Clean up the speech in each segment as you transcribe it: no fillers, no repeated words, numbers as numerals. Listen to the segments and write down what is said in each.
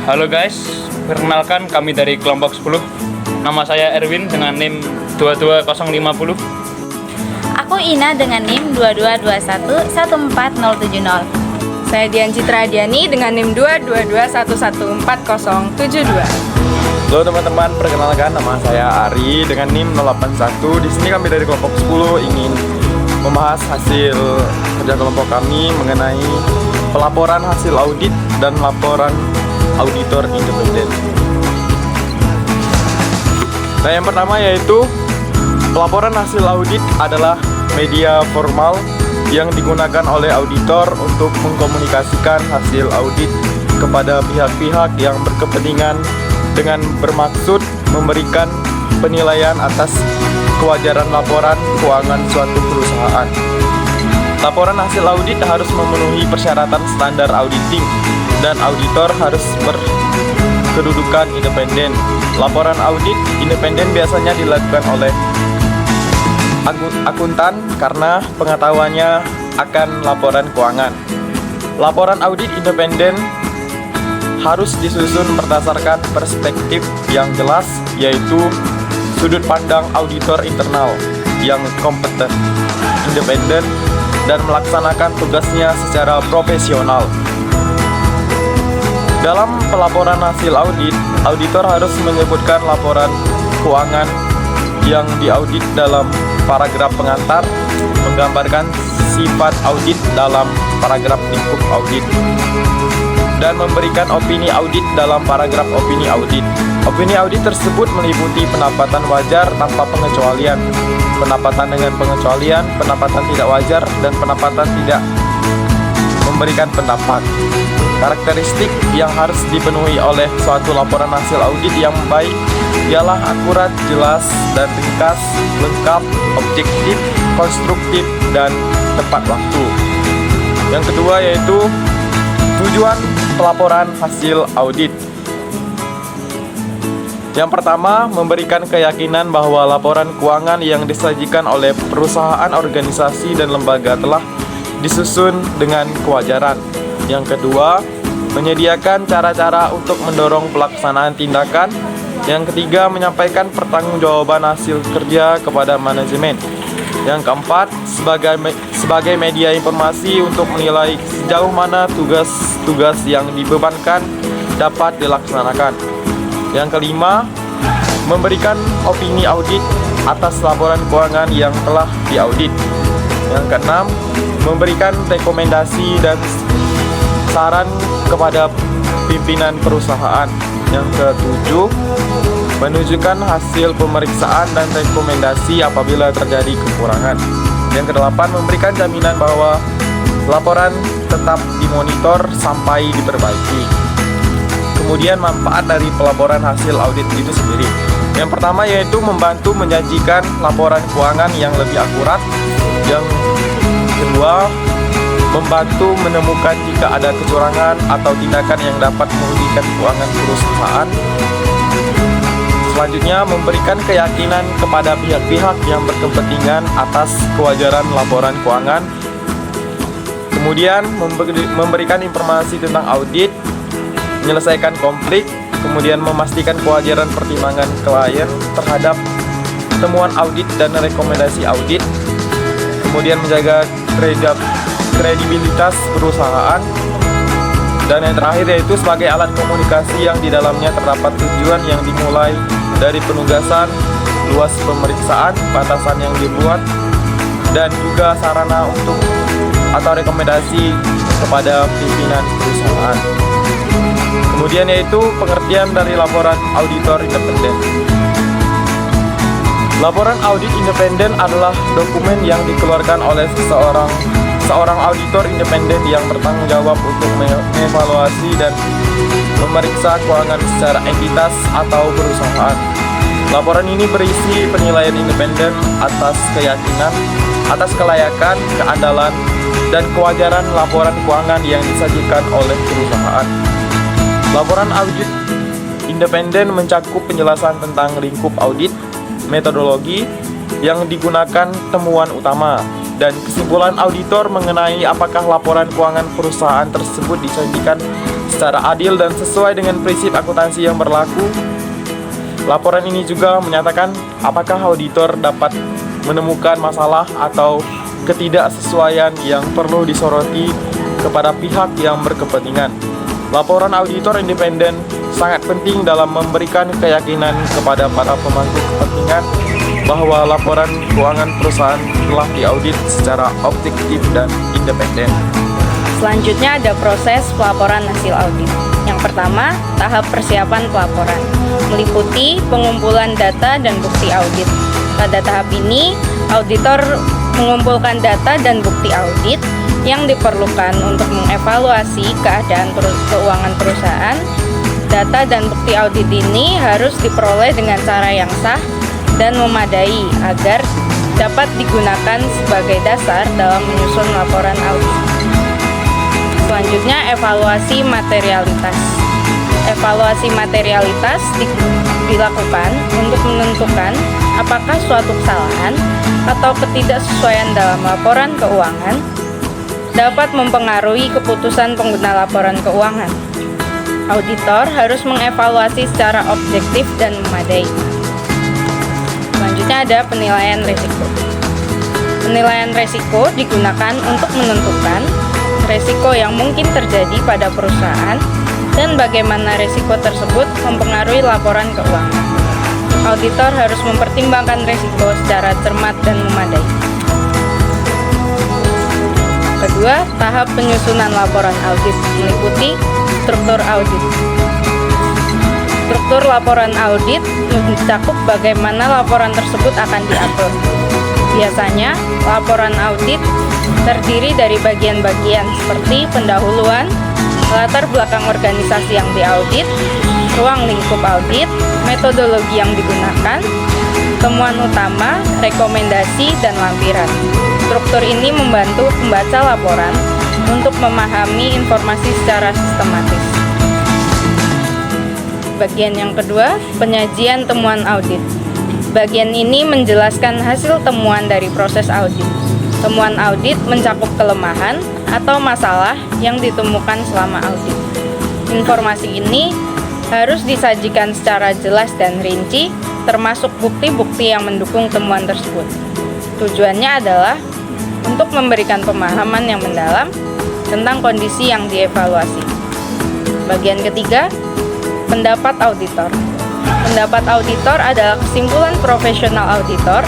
Halo guys, perkenalkan kami dari kelompok 10. Nama saya Erwin dengan NIM 22050. Aku Ina dengan NIM 22211470. Saya Dian Citra Diani dengan NIM 222114072. Halo teman-teman, perkenalkan nama saya Ari dengan NIM 081. Di sini kami dari kelompok 10 ingin membahas hasil kerja kelompok kami mengenai pelaporan hasil audit dan laporan auditor independen. Nah, yang pertama yaitu pelaporan hasil audit adalah media formal yang digunakan oleh auditor untuk mengkomunikasikan hasil audit kepada pihak-pihak yang berkepentingan dengan bermaksud memberikan penilaian atas kewajaran laporan keuangan suatu perusahaan. Laporan hasil audit harus memenuhi persyaratan standar auditing dan auditor harus berkedudukan independen. Laporan audit independen biasanya dilakukan oleh akuntan karena pengetahuannya akan laporan keuangan. Laporan audit independen harus disusun berdasarkan perspektif yang jelas, yaitu sudut pandang auditor internal yang kompeten, independen, dan melaksanakan tugasnya secara profesional. Dalam pelaporan hasil audit, auditor harus menyebutkan laporan keuangan yang diaudit dalam paragraf pengantar, menggambarkan sifat audit dalam paragraf lingkup audit, dan memberikan opini audit dalam paragraf opini audit. Opini audit tersebut meliputi pendapatan wajar tanpa pengecualian, pendapatan dengan pengecualian, pendapatan tidak wajar, dan pendapatan tidak memberikan pendapat. Karakteristik yang harus dipenuhi oleh suatu laporan hasil audit yang baik ialah akurat, jelas, dan ringkas, lengkap, objektif, konstruktif, dan tepat waktu. Yang kedua yaitu tujuan pelaporan hasil audit. Yang pertama, memberikan keyakinan bahwa laporan keuangan yang disajikan oleh perusahaan, organisasi, dan lembaga telah disusun dengan kewajaran. Yang kedua, menyediakan cara-cara untuk mendorong pelaksanaan tindakan. Yang ketiga, menyampaikan pertanggungjawaban hasil kerja kepada manajemen. Yang keempat, sebagai media informasi untuk menilai sejauh mana tugas-tugas yang dibebankan dapat dilaksanakan. Yang kelima, memberikan opini audit atas laporan keuangan yang telah diaudit. Yang keenam, memberikan rekomendasi dan saran kepada pimpinan perusahaan. Yang ketujuh, menunjukkan hasil pemeriksaan dan rekomendasi apabila terjadi kekurangan. Yang kedelapan, memberikan jaminan bahwa laporan tetap dimonitor sampai diperbaiki. Kemudian manfaat dari pelaporan hasil audit itu sendiri. Yang pertama yaitu membantu menjanjikan laporan keuangan yang lebih akurat. Yang kedua, membantu menemukan jika ada kecurangan atau tindakan yang dapat merugikan keuangan perusahaan. Selanjutnya, memberikan keyakinan kepada pihak-pihak yang berkepentingan atas kewajaran laporan keuangan. Kemudian, memberikan informasi tentang audit, menyelesaikan konflik, kemudian memastikan kewajaran pertimbangan klien terhadap temuan audit dan rekomendasi audit, kemudian menjaga kredibilitas perusahaan, dan yang terakhir yaitu sebagai alat komunikasi yang di dalamnya terdapat tujuan yang dimulai dari penugasan, luas pemeriksaan, batasan yang dibuat, dan juga sarana untuk atau rekomendasi kepada pimpinan perusahaan. Kemudian yaitu pengertian dari laporan auditor independen. Laporan audit independen adalah dokumen yang dikeluarkan oleh seorang auditor independen yang bertanggung jawab untuk mengevaluasi dan memeriksa keuangan secara entitas atau perusahaan. Laporan ini berisi penilaian independen atas kelayakan, keandalan, dan kewajaran laporan keuangan yang disajikan oleh perusahaan. Laporan audit independen mencakup penjelasan tentang lingkup audit, metodologi yang digunakan, temuan utama, dan kesimpulan auditor mengenai apakah laporan keuangan perusahaan tersebut disajikan secara adil dan sesuai dengan prinsip akuntansi yang berlaku. Laporan ini juga menyatakan apakah auditor dapat menemukan masalah atau ketidaksesuaian yang perlu disoroti kepada pihak yang berkepentingan. Laporan auditor independen sangat penting dalam memberikan keyakinan kepada para pemangku kepentingan bahwa laporan keuangan perusahaan telah diaudit secara objektif dan independen. Selanjutnya ada proses pelaporan hasil audit. Yang pertama, tahap persiapan pelaporan, meliputi pengumpulan data dan bukti audit. Pada tahap ini, auditor mengumpulkan data dan bukti audit yang diperlukan untuk mengevaluasi keadaan keuangan perusahaan. Data dan bukti audit ini harus diperoleh dengan cara yang sah dan memadai agar dapat digunakan sebagai dasar dalam menyusun laporan audit. Selanjutnya, evaluasi materialitas. Evaluasi materialitas dilakukan untuk menentukan apakah suatu kesalahan atau ketidaksesuaian dalam laporan keuangan dapat mempengaruhi keputusan pengguna laporan keuangan. Auditor harus mengevaluasi secara objektif dan memadai. Selanjutnya ada penilaian risiko. Penilaian risiko digunakan untuk menentukan risiko yang mungkin terjadi pada perusahaan dan bagaimana risiko tersebut mempengaruhi laporan keuangan. Auditor harus mempertimbangkan risiko secara cermat dan memadai. Kedua, tahap penyusunan laporan audit meliputi struktur audit. Struktur laporan audit mencakup bagaimana laporan tersebut akan diupload. Biasanya, laporan audit terdiri dari bagian-bagian seperti pendahuluan, latar belakang organisasi yang diaudit, ruang lingkup audit, metodologi yang digunakan, temuan utama, rekomendasi, dan lampiran. Struktur ini membantu pembaca laporan untuk memahami informasi secara sistematis. Bagian yang kedua, penyajian temuan audit. Bagian ini menjelaskan hasil temuan dari proses audit. Temuan audit mencakup kelemahan atau masalah yang ditemukan selama audit. Informasi ini harus disajikan secara jelas dan rinci, termasuk bukti-bukti yang mendukung temuan tersebut. Tujuannya adalah untuk memberikan pemahaman yang mendalam tentang kondisi yang dievaluasi. Bagian ketiga, pendapat auditor. Pendapat auditor adalah kesimpulan profesional auditor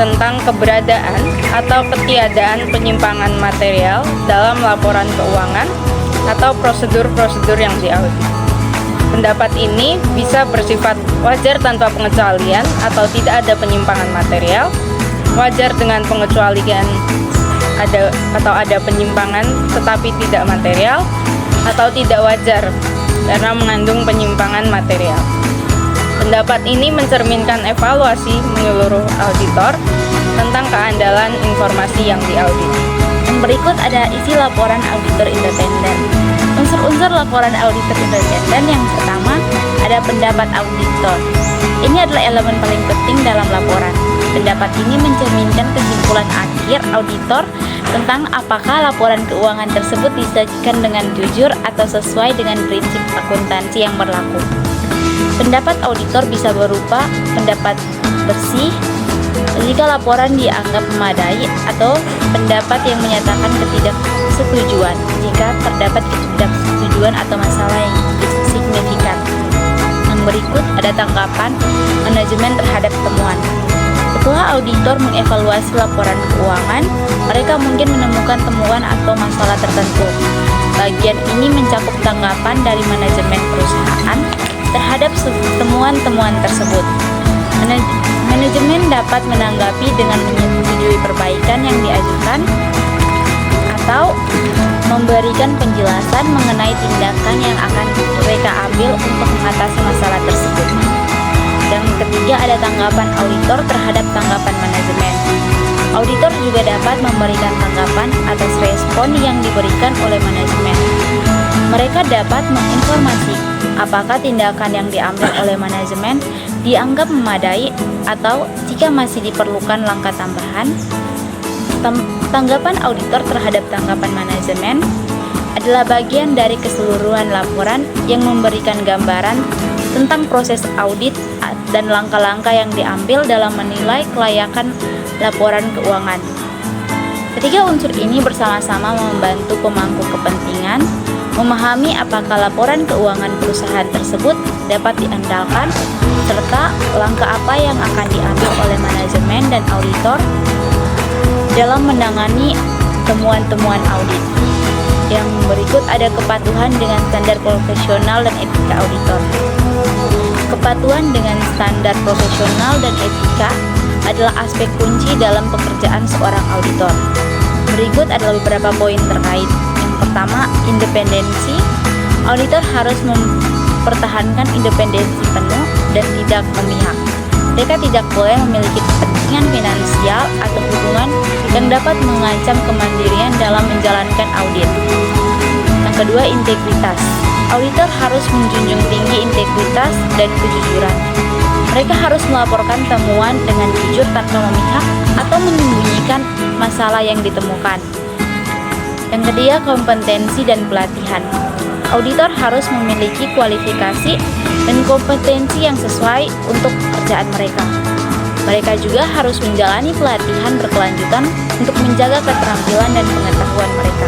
tentang keberadaan atau ketiadaan penyimpangan material dalam laporan keuangan atau prosedur-prosedur yang diaudit. Pendapat ini bisa bersifat wajar tanpa pengecualian atau tidak ada penyimpangan material, wajar dengan pengecualian ada penyimpangan tetapi tidak material, atau tidak wajar karena mengandung penyimpangan material. Pendapat ini mencerminkan evaluasi menyeluruh auditor tentang keandalan informasi yang diaudit. Yang berikut ada isi laporan auditor independen. Unsur-unsur laporan auditor independen yang pertama ada pendapat auditor. Ini adalah elemen paling penting dalam laporan. Pendapat ini mencerminkan kesimpulan akhir auditor tentang apakah laporan keuangan tersebut disajikan dengan jujur atau sesuai dengan prinsip akuntansi yang berlaku. Pendapat auditor bisa berupa pendapat bersih jika laporan dianggap memadai atau pendapat yang menyatakan ketidaksetujuan jika terdapat ketidaksetujuan atau masalah yang signifikan. Yang berikut ada tanggapan manajemen terhadap temuan. Setelah auditor mengevaluasi laporan keuangan, mereka mungkin menemukan temuan atau masalah tertentu. Bagian ini mencakup tanggapan dari manajemen perusahaan terhadap temuan-temuan tersebut. Manajemen dapat menanggapi dengan menyetujui perbaikan yang diajukan atau memberikan penjelasan mengenai tindakan yang akan mereka ambil untuk mengatasi masalah tersebut. Dan ketiga ada tanggapan auditor terhadap tanggapan manajemen. Auditor juga dapat memberikan tanggapan atas respon yang diberikan oleh manajemen. Mereka dapat menginformasi apakah tindakan yang diambil oleh manajemen dianggap memadai atau jika masih diperlukan langkah tambahan. Tanggapan auditor terhadap tanggapan manajemen adalah bagian dari keseluruhan laporan yang memberikan gambaran tentang proses audit dan langkah-langkah yang diambil dalam menilai kelayakan laporan keuangan. Ketiga unsur ini bersama-sama membantu pemangku kepentingan memahami apakah laporan keuangan perusahaan tersebut dapat diandalkan, serta langkah apa yang akan diambil oleh manajemen dan auditor dalam menangani temuan-temuan audit. Yang berikut ada kepatuhan dengan standar profesional dan etika auditor. Kepatuhan dengan standar profesional dan etika adalah aspek kunci dalam pekerjaan seorang auditor. Berikut adalah beberapa poin terkait. Yang pertama, independensi. Auditor harus mempertahankan independensi penuh dan tidak memihak. Mereka tidak boleh memiliki kepentingan finansial atau hubungan yang dapat mengancam kemandirian dalam menjalankan audit. Yang kedua, integritas. Auditor harus menjunjung tinggi integritas dan kejujuran. Mereka harus melaporkan temuan dengan jujur tanpa memihak atau menyembunyikan masalah yang ditemukan. Yang ketiga, kompetensi dan pelatihan. Auditor harus memiliki kualifikasi dan kompetensi yang sesuai untuk pekerjaan mereka. Mereka juga harus menjalani pelatihan berkelanjutan untuk menjaga keterampilan dan pengetahuan mereka.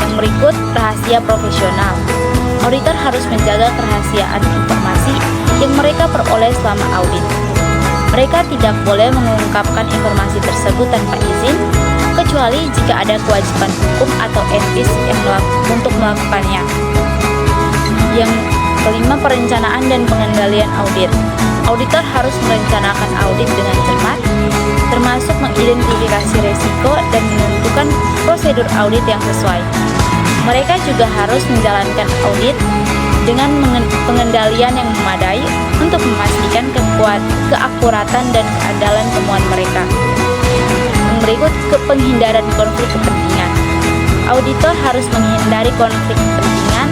Yang berikut, rahasia profesional. Auditor harus menjaga kerahasiaan informasi yang mereka peroleh selama audit. Mereka tidak boleh mengungkapkan informasi tersebut tanpa izin, kecuali jika ada kewajiban hukum atau etis untuk melakukannya. Yang kelima, perencanaan dan pengendalian audit. Auditor harus merencanakan audit dengan cermat, termasuk mengidentifikasi risiko dan menentukan prosedur audit yang sesuai. Mereka juga harus menjalankan audit dengan pengendalian yang memadai untuk memastikan keakuratan dan keandalan temuan mereka. Yang berikut, penghindaran konflik kepentingan. Auditor harus menghindari konflik kepentingan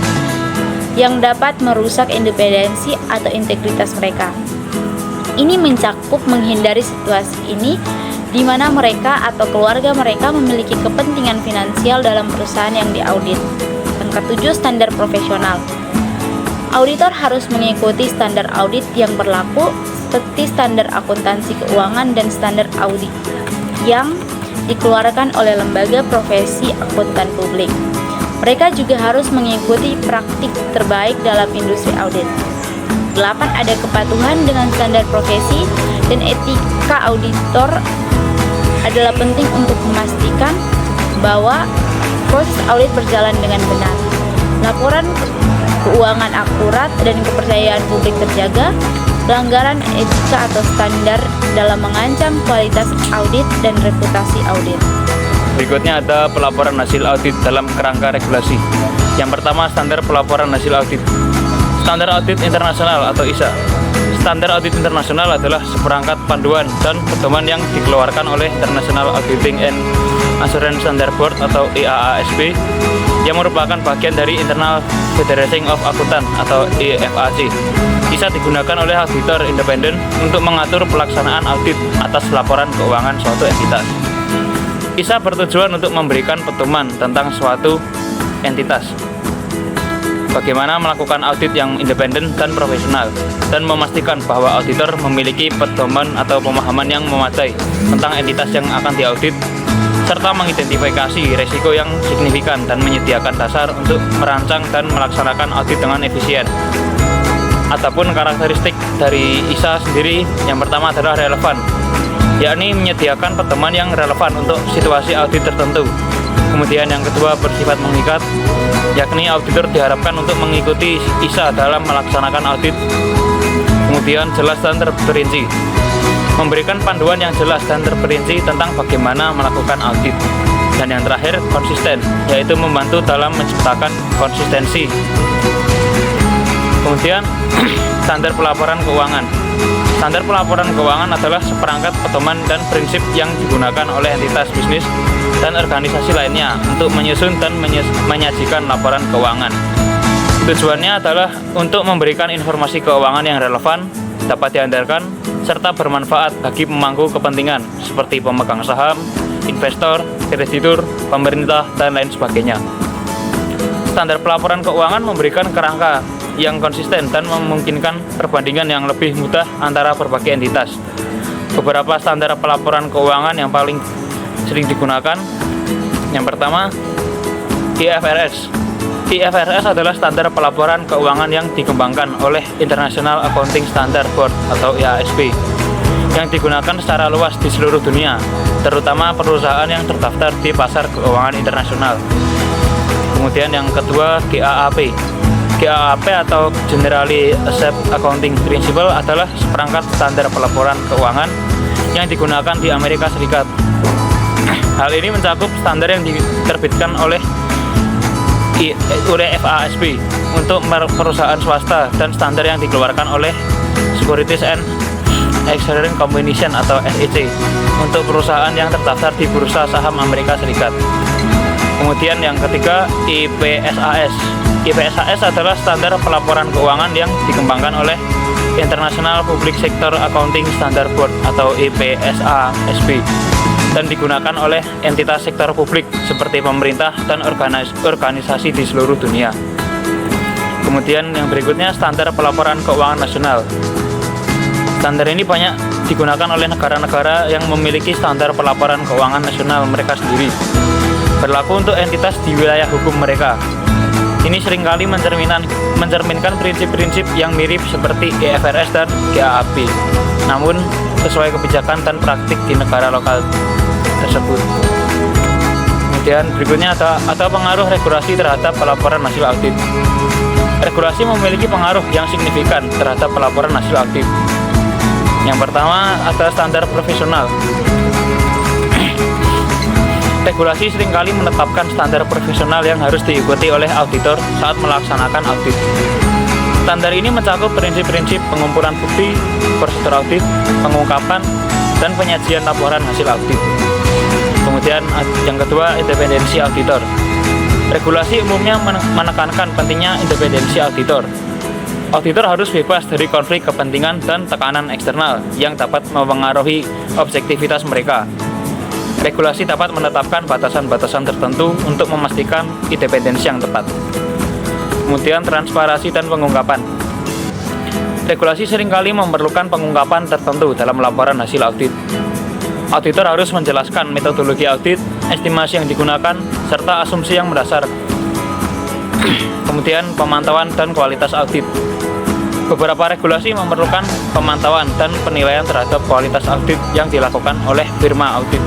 yang dapat merusak independensi atau integritas mereka. Ini mencakup menghindari situasi ini di mana mereka atau keluarga mereka memiliki kepentingan finansial dalam perusahaan yang diaudit. Yang ketujuh, standar profesional. Auditor harus mengikuti standar audit yang berlaku seperti standar akuntansi keuangan dan standar audit yang dikeluarkan oleh lembaga profesi akuntan publik. Mereka juga harus mengikuti praktik terbaik dalam industri audit. 8. Ada kepatuhan dengan standar profesi dan etika auditor adalah penting untuk memastikan bahwa proses audit berjalan dengan benar. Laporan keuangan akurat dan kepercayaan publik terjaga. Pelanggaran etika atau standar dalam mengancam kualitas audit dan reputasi audit. Berikutnya ada pelaporan hasil audit dalam kerangka regulasi. Yang pertama, standar pelaporan hasil audit. Standar audit internasional atau ISA. Standar audit internasional adalah seperangkat panduan dan pedoman yang dikeluarkan oleh International Auditing and Assurance Standard Board atau IAASB yang merupakan bagian dari Internal Federation of Accountants atau IFAC. ISA digunakan oleh auditor independen untuk mengatur pelaksanaan audit atas laporan keuangan suatu entitas. ISA bertujuan untuk memberikan pedoman tentang suatu entitas, bagaimana melakukan audit yang independen dan profesional, dan memastikan bahwa auditor memiliki pedoman atau pemahaman yang memadai tentang entitas yang akan diaudit, serta mengidentifikasi risiko yang signifikan dan menyediakan dasar untuk merancang dan melaksanakan audit dengan efisien. Adapun karakteristik dari ISA sendiri, yang pertama adalah relevan, yakni menyediakan pedoman yang relevan untuk situasi audit tertentu. Kemudian yang kedua, bersifat mengikat, yakni auditor diharapkan untuk mengikuti ISA dalam melaksanakan audit. Kemudian jelas dan terperinci, memberikan panduan yang jelas dan terperinci tentang bagaimana melakukan audit. Dan yang terakhir, konsisten, yaitu membantu dalam menciptakan konsistensi. Kemudian standar pelaporan keuangan. Standar pelaporan keuangan adalah seperangkat pedoman dan prinsip yang digunakan oleh entitas bisnis dan organisasi lainnya untuk menyusun dan menyajikan laporan keuangan. Tujuannya adalah untuk memberikan informasi keuangan yang relevan, dapat diandalkan, serta bermanfaat bagi pemangku kepentingan seperti pemegang saham, investor, kreditur, pemerintah, dan lain sebagainya. Standar pelaporan keuangan memberikan kerangka yang konsisten dan memungkinkan perbandingan yang lebih mudah antara berbagai entitas. Beberapa standar pelaporan keuangan yang paling sering digunakan, yang pertama IFRS. IFRS adalah standar pelaporan keuangan yang dikembangkan oleh International Accounting Standard Board atau IASB, yang digunakan secara luas di seluruh dunia, terutama perusahaan yang terdaftar di pasar keuangan internasional. Kemudian yang kedua GAAP. GAAP atau Generally Accepted Accounting Principle adalah seperangkat standar pelaporan keuangan yang digunakan di Amerika Serikat. Hal ini mencakup standar yang diterbitkan oleh FASB untuk perusahaan swasta dan standar yang dikeluarkan oleh Securities and Exchange Commission atau SEC untuk perusahaan yang terdaftar di Bursa Saham Amerika Serikat. Kemudian yang ketiga IPSAS. IPSAS adalah standar pelaporan keuangan yang dikembangkan oleh International Public Sector Accounting Standard Board atau IPSASB dan digunakan oleh entitas sektor publik seperti pemerintah dan organisasi di seluruh dunia. Kemudian yang berikutnya standar pelaporan keuangan nasional. Standar ini banyak digunakan oleh negara-negara yang memiliki standar pelaporan keuangan nasional mereka sendiri, berlaku untuk entitas di wilayah hukum mereka. Ini seringkali mencerminkan prinsip-prinsip yang mirip seperti IFRS dan GAAP, namun sesuai kebijakan dan praktik di negara lokal tersebut. Kemudian berikutnya ada pengaruh regulasi terhadap pelaporan hasil audit. Regulasi memiliki pengaruh yang signifikan terhadap pelaporan hasil audit. Yang pertama ada standar profesional. Regulasi seringkali menetapkan standar profesional yang harus diikuti oleh auditor saat melaksanakan audit. Standar ini mencakup prinsip-prinsip pengumpulan bukti, prosedur audit, pengungkapan, dan penyajian laporan hasil audit. Kemudian yang kedua, independensi auditor. Regulasi umumnya menekankan pentingnya independensi auditor. Auditor harus bebas dari konflik kepentingan dan tekanan eksternal yang dapat mempengaruhi objektivitas mereka. Regulasi dapat menetapkan batasan-batasan tertentu untuk memastikan independensi yang tepat. Kemudian transparansi dan pengungkapan. Regulasi seringkali memerlukan pengungkapan tertentu dalam laporan hasil audit. Auditor harus menjelaskan metodologi audit, estimasi yang digunakan, serta asumsi yang mendasar. Kemudian pemantauan dan kualitas audit. Beberapa regulasi memerlukan pemantauan dan penilaian terhadap kualitas audit yang dilakukan oleh firma audit.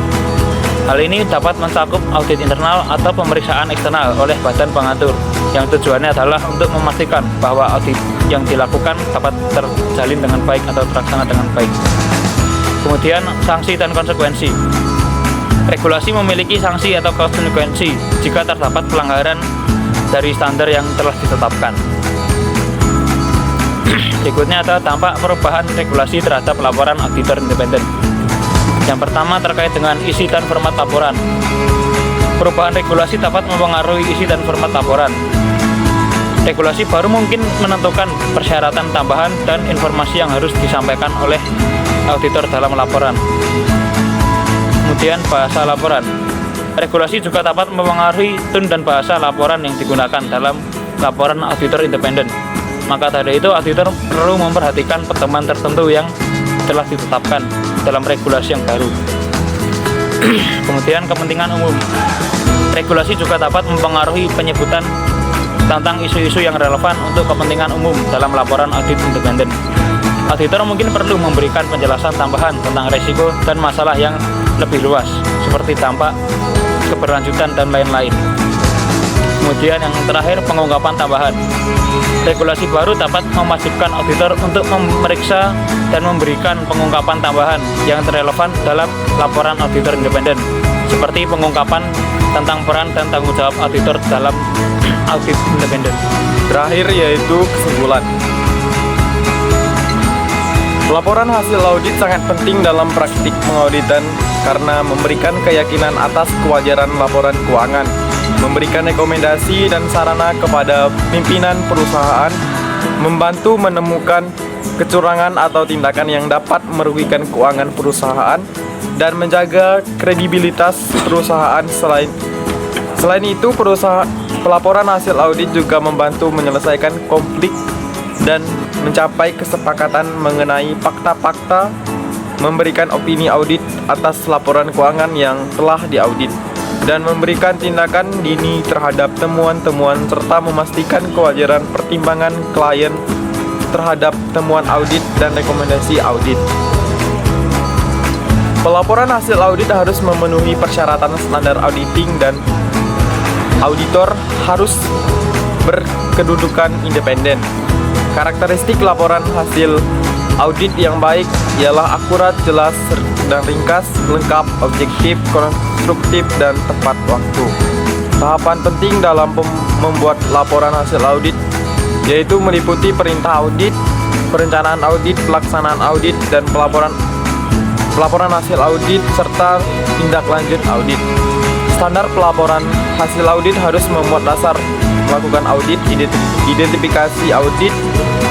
Hal ini dapat mencakup audit internal atau pemeriksaan eksternal oleh badan pengatur, yang tujuannya adalah untuk memastikan bahwa audit yang dilakukan dapat terjalin dengan baik atau terlaksana dengan baik. Kemudian sanksi dan konsekuensi. Regulasi memiliki sanksi atau konsekuensi jika terdapat pelanggaran dari standar yang telah ditetapkan. Berikutnya ada dampak perubahan regulasi terhadap laporan auditor independen. Yang pertama terkait dengan isi dan format laporan. Perubahan regulasi dapat mempengaruhi isi dan format laporan. Regulasi baru mungkin menentukan persyaratan tambahan dan informasi yang harus disampaikan oleh auditor dalam laporan. Kemudian bahasa laporan. Regulasi juga dapat mempengaruhi tone dan bahasa laporan yang digunakan dalam laporan auditor independen. Maka dari itu auditor perlu memperhatikan pedoman tertentu yang telah ditetapkan dalam regulasi yang baru. Kemudian kepentingan umum. Regulasi juga dapat mempengaruhi penyebutan tentang isu-isu yang relevan untuk kepentingan umum dalam laporan audit independen. Auditor mungkin perlu memberikan penjelasan tambahan tentang risiko dan masalah yang lebih luas, seperti dampak, keberlanjutan, dan lain-lain. Kemudian yang terakhir, pengungkapan tambahan. Regulasi baru dapat mewajibkan auditor untuk memeriksa dan memberikan pengungkapan tambahan yang relevan dalam laporan auditor independen, seperti pengungkapan tentang peran dan tanggung jawab auditor dalam audit independen. Terakhir yaitu kesimpulan. Pelaporan hasil audit sangat penting dalam praktik pengauditan karena memberikan keyakinan atas kewajaran laporan keuangan, memberikan rekomendasi dan sarana kepada pimpinan perusahaan, membantu menemukan kecurangan atau tindakan yang dapat merugikan keuangan perusahaan, dan menjaga kredibilitas perusahaan. Selain itu, pelaporan hasil audit juga membantu menyelesaikan konflik dan mencapai kesepakatan mengenai fakta-fakta, memberikan opini audit atas laporan keuangan yang telah diaudit, dan memberikan tindakan dini terhadap temuan-temuan serta memastikan kewajaran pertimbangan klien terhadap temuan audit dan rekomendasi audit. Pelaporan hasil audit harus memenuhi persyaratan standar auditing dan auditor harus berkedudukan independen. Karakteristik laporan hasil audit yang baik ialah akurat, jelas, dan ringkas, lengkap, objektif, konstruktif, dan tepat waktu. Tahapan penting dalam membuat laporan hasil audit yaitu meliputi perintah audit, perencanaan audit, pelaksanaan audit, dan pelaporan hasil audit serta tindak lanjut audit. Standar pelaporan hasil audit harus memuat dasar melakukan audit, identifikasi audit,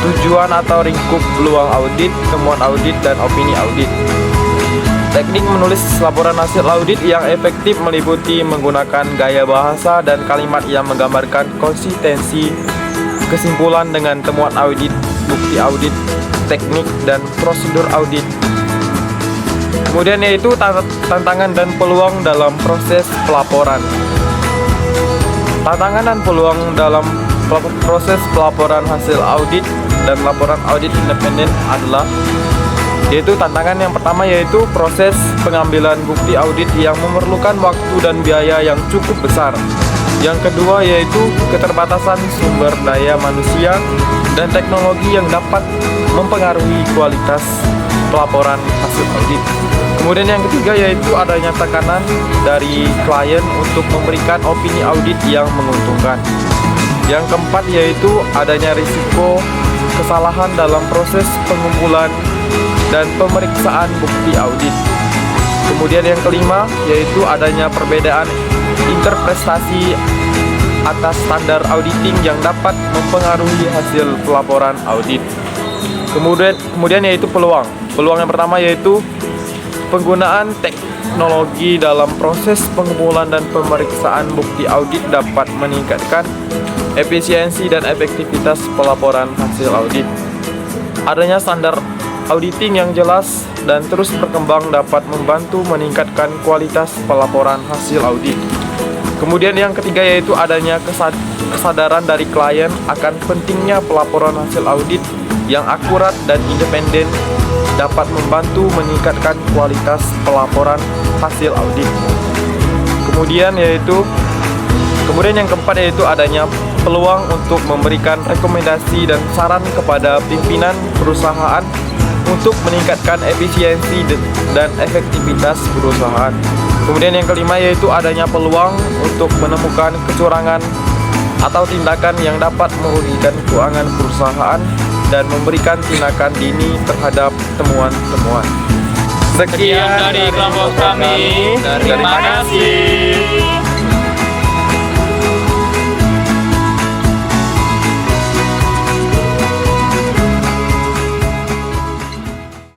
tujuan atau ringkup peluang audit, temuan audit, dan opini audit. Teknik menulis laporan hasil audit yang efektif meliputi menggunakan gaya bahasa dan kalimat yang menggambarkan konsistensi kesimpulan dengan temuan audit, bukti audit, teknik, dan prosedur audit. Kemudian yaitu tantangan dan peluang dalam proses pelaporan. Tantangan dan peluang dalam proses pelaporan hasil audit dan laporan audit independen adalah yaitu tantangan yang pertama yaitu proses pengambilan bukti audit yang memerlukan waktu dan biaya yang cukup besar. Yang kedua yaitu keterbatasan sumber daya manusia dan teknologi yang dapat mempengaruhi kualitas pelaporan hasil audit. Kemudian yang ketiga yaitu adanya tekanan dari klien untuk memberikan opini audit yang menguntungkan. Yang keempat yaitu adanya risiko kesalahan dalam proses pengumpulan dan pemeriksaan bukti audit. Kemudian yang kelima yaitu adanya perbedaan interpretasi atas standar auditing yang dapat mempengaruhi hasil pelaporan audit. Kemudian yaitu peluang. Peluang yang pertama yaitu penggunaan teknologi dalam proses pengumpulan dan pemeriksaan bukti audit dapat meningkatkan efisiensi dan efektivitas pelaporan hasil audit. Adanya standar auditing yang jelas dan terus berkembang dapat membantu meningkatkan kualitas pelaporan hasil audit. Kemudian yang ketiga yaitu adanya kesadaran dari klien akan pentingnya pelaporan hasil audit yang akurat dan independen dapat membantu meningkatkan kualitas pelaporan hasil audit. Kemudian yang keempat yaitu adanya peluang untuk memberikan rekomendasi dan saran kepada pimpinan perusahaan untuk meningkatkan efisiensi dan efektivitas perusahaan. Kemudian yang kelima yaitu adanya peluang untuk menemukan kecurangan atau tindakan yang dapat merugikan keuangan perusahaan dan memberikan tindakan dini terhadap temuan-temuan. Sekian dari kelompok kami. Terima kasih.